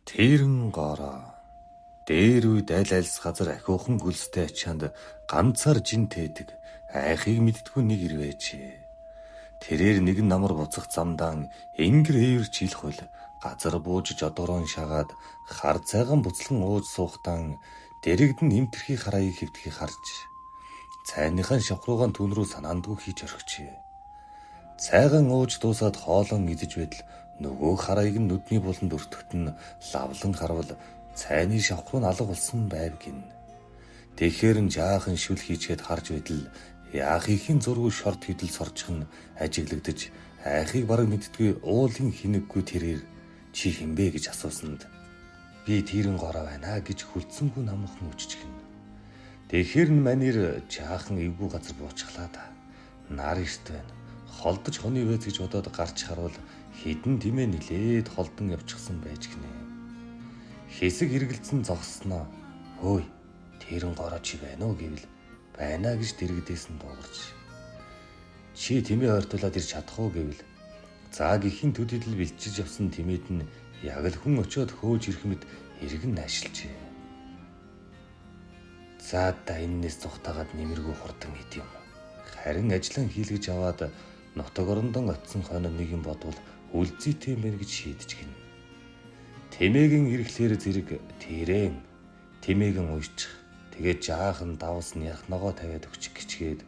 Тэрэн гороо. Дээр үед аль альс газар ахиухан гөлстэй ачаанд ганцаар жин тээдэг айхыг мэдтгүй нэг ирвэж. Тэрээр нэгэн намар буцах замдаан ингэр ээвэр чийлэх хөл газар бууж жодороон шагаад хар цайган буцлан ууж суухтан дэрэгдэн нэмтэрхий хараяг хэвтхий харж цайныхан шавхруугаан түн рүү санаандгүй хийж орхичээ. Цайган ууж дуусаад хоолон идэж байтал нөгөө хараяг нь нүдний буланд өртөгт нь лавлан харвал цайны шавхруу нь алга болсон байв гин. Тэгэхээр нь жаахан шүл хийчгээд харж байтал яахын зургүй шорт хідэл сорчих нь ажиглагдаж айхыг бараг мэдтгүй уулын хинэггүй тэрээр чи хинбэ гэж асуусанд би тэрэн гороо байна гэж хүлцэнгүй намхан үжчихнэ. Тэгэхээр нь манер жаахан эвгүй газар буучглаа да. Нар эрт байна. Холдож хоны вэз гэж бодоод гарч харвал хідэн тимээ нилээд холдон явчихсан байж гинэ. Хэсэг эргэлзэн зогсноо. Хөөе, тэрэн гороо чи байна уу гэвэл байна гэж дэрэгдээсэн дуугарч. Чи тимээ ойртуулаад ирж чадах уу гэвэл заа гихийн төдийдл бэлчиж явсан тимээд нь яг л хүн очиод хөөж ирэх мэд эргэн наашилжээ. За да энэс зүхтагаад нэмэргүй хурдан ид юм. Харин ажлан хийлгэж аваад нутаг орондон очисон хойно нэг юм бодвол үлзийтэй мэн гэж шийдэж гин. Тэмээгийн ирэхлээр зэрэг тэрэн тэмээгэн уйчих. Тэгээд жаахан давс нь ялах ногоо тавиад өгчих гिचгээд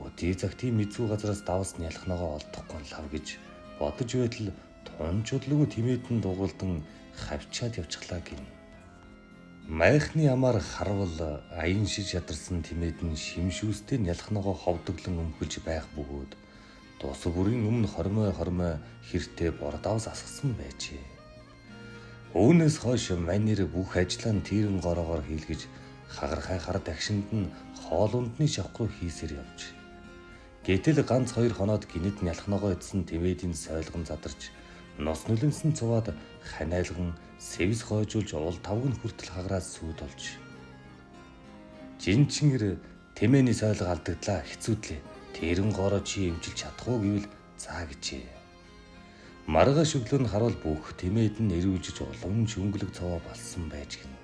өдий цагтын мэдгүй газараас давс нь ялах ногоо олдохгүй лав гэж бодож байтал тунчудлгүй тэмээдэн дугуулдан хавчаад явчихлаа гин. Майхны амаар харвал аян шиж ядарсан тэмээдэн шимшүүстэй нь ялах ногоо ховдоглон өмхөлж байх бөгөөд дус бүрийн өмнө хормой хэртэй бордавс асгасан байжээ. Үүнээс хойш манер бүх ажлаа нь тэрэн гороогоор хийлгэж хагархай хар дагшинд нь хоолундны шавхруу хийсээр явж. Гэтэл ганц 2 хоноод гинэд нь ялах ногоо идсэн тэмээдийн сойлгон задарч нос нүлэнсэн цуваад ханиалган сэвс хойжуулж уул тавг нь хүртэл хагараас сүйд болж. Жинчингэр тэмээний сойлго алдагдлаа хэцүүдлээ. Тэрэн гороо чи эмчилж чадах уу гэвэл заа гэжээ. Маргааш өглөө нь харуул бүх тэмээд нь эрүүлжиж улам шүнглэг цовоо болсон байж гин.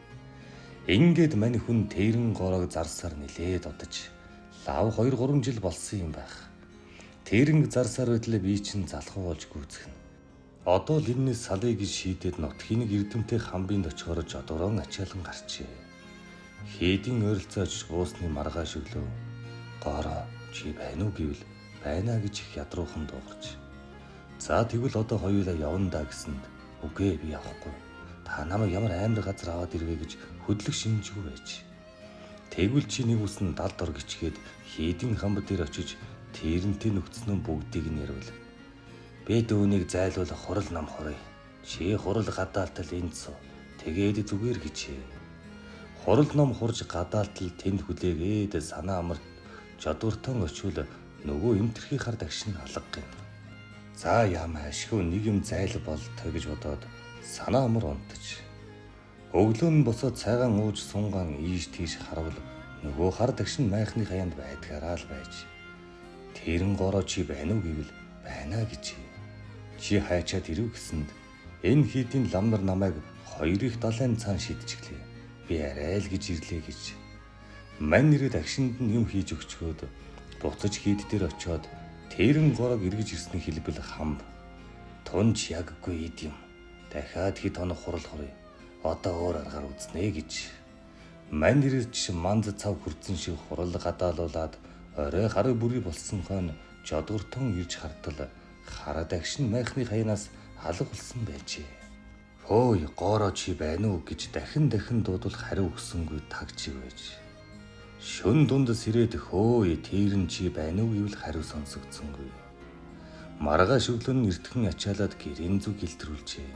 Ингээд мань хүн тэрэн гороог зарсаар нилээд одож лав 2-3 жил болсон юм байх. Тэрэн зарсаар байтал би чинь залхуу болж гүйцгэн. Одоо л энэс салъя гэж шийдээд нутгийн нэг эрдэмтэй хамбинд очихоор жодороон ачаалан гарчээ. Хийдийн ойролцоож уусны маргааш өглөө гороо чи байна уу гэвэл байна гэж их ядруухан дуугарч. За тэгвэл одоо хоёулаа явна да гэсэнд үгүй би явахгүй. Та намайг ямар амар газар аваад ирвэ гэж хөдлөх шинжгүй байж. Тэгвэл чи нэг үс нь далд ор гिचгээд хийдийн хамб дээр очиж тэрнтэй нөхцнөө бүгдийг нь ярил. Би дүүнийг зайлуулах хурал нам хорой. Чи хурал гадаалтал энд суу. Тэгээд зүгээр гэжээ. Хурал нам хурж гадаалтал тэнд хүлээгээд санаа амарт жодвортон очивол нөгөө эмтэрхий хар дагшин алга гин. За яамаа ашгүй нэг юм зайл болтой гэж бодоод санаа амар унтаж. Өглөө нь босоод цайгаан ууж сунгаан ийш тийш харвал нөгөө хар дагшин майхны хаяанд байдгаараа л байж. Тэрэн гороо чи байна уу гэвэл байна гэж. Чи хайчаад ирв гэсэнд энэ хийдийн лам нар намайг 2-7 цаан шидчихлээ. Би арай л гэж ирлээ гэж. Мань нэрэд агшинд нь юм хийж өгчгөөд буцаж хийд дээр очиод тэрэн гороог эргэж ирсний хэлбэл хамб. Тунч яггүй ид юм. Дахиад хэд хоног хурал хорё. Одоо өөр аргаар үзнэ гэж. Мань нэрч манд цав хүрдсэн шиг хурал гадаалуулаад орой хараа бүрий болсон хойно жодгортон ирж хартал хараа дагшин майхны хаянаас алга болсон байжээ. Хөөе гороо чи байна уу гэж дахин дуудвал хариу өгсөнгүй тагч байж. Шөн дунд сэрээд хөөе тэрэн чи байна уу гэвэл хариу сонсогдсонгүй. Маргааш өглөө нь эртхэн ачаалаад гэрэн зүг гэлтрүүлжээ.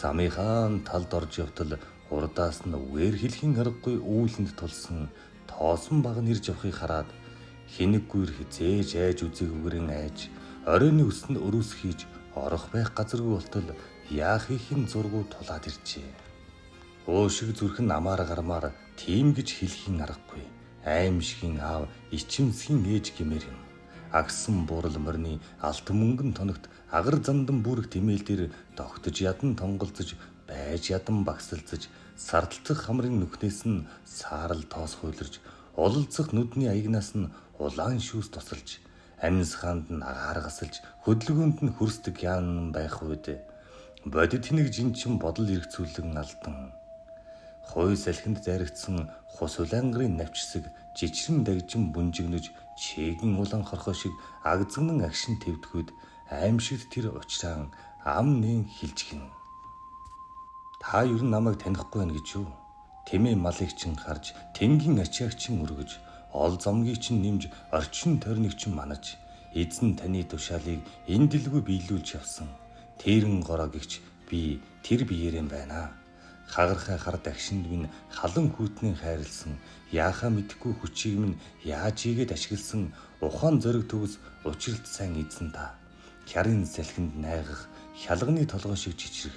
Замынхаа талд орж явтал урдаас нь үгээр хэлхийн аргагүй үүлэнд тулсан тоосон баг нь ирж явахыг хараад хинэггүйр хизээж айж үзээгүйрэн айж оройны өсөнд өрөөс хийж орох байх газаргүй болтол яахын зургуу тулаад иржээ. Өшиг зүрхэн амаар гармаар тийм гэж хэлхийн аргагүй. Аимшигын аав ичимсгийн ээж гэмээр юм. Агсан буурал морины алт мөнгөн тоногт агар зандан бүрэх тэмээл дээр тогтож ядан тонголцож байж ядан багсалцаж, сардалцах хамрын нүхнээс нь саарал тоос хуйларч, улалцах нүдний аягнаас нь улаан шүүс тусалж, амнис хаанд нь агаар гасалж, хөдөлгөөнд нь хүрсдэг яан байх үед бодит тэнэг жинчин бодол эргцүүлэн алдан. Хой салхинд дайрагдсан хус улаангарын навчсаг жижигэн дагжин бүнжигнэж чээгэн улаан хорхоо шиг агзгнан агшин твдгүүд аимшигт тэр учраан ам нэн хилжгэн. Та юу намайг танихгүй байна гэж юу? Тэмээ малыг чин харж, тэнгийн ачааг чин өргөж, ол зомгийг чин нэмж, орчин тойрныг чин манаж, эзэн таны тушаалыг энэ дэлгүү биелүүлж явсан. Тэрэн горогч би тэр биеэрэн байна. Хагархай хард агшинд минь халан хүүтнээ хайрлсан, яахаа мэдхгүй хүчийг минь яаж игээд ашигласан ухаан зориг төгс учралт сайн эзэн та. Хярын салхинд найгах, хялганы толгой шиг жижигрэх,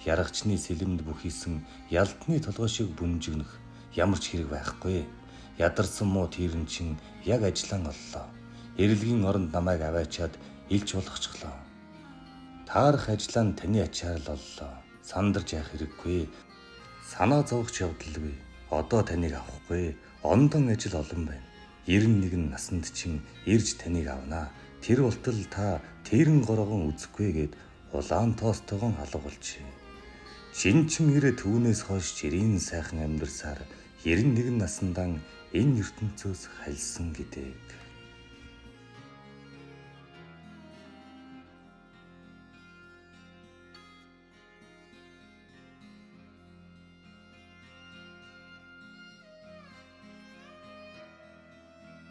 ярагчны сэлэмд бүхийсэн ялтны толгой шиг бүнжигнэх ямар ч хэрэг байхгүй. Ядарсан муу тэрэн чин яг ажиллан оллоо. Эрэлгийн оронд намайг аваачаад илж болгочихлоо. Таарах ажиллаа нь таны ачаар л оллоо. Сандарч яах хэрэггүй. Санаа зовгч явдалгүй. Одоо таныг авахгүй. Ондон ажил олон байна. 91 насанд чин ирж таныг авнаа. Тэр болтол та тэрэн горогон үзэхгүй гэд улаан тоостойгон алга болчих. Шинчин ирэ түүнээс хойш жирийн сайхан амьдарсаар 91 насандаа энэ ертөнцөөс хальсан гэдэг.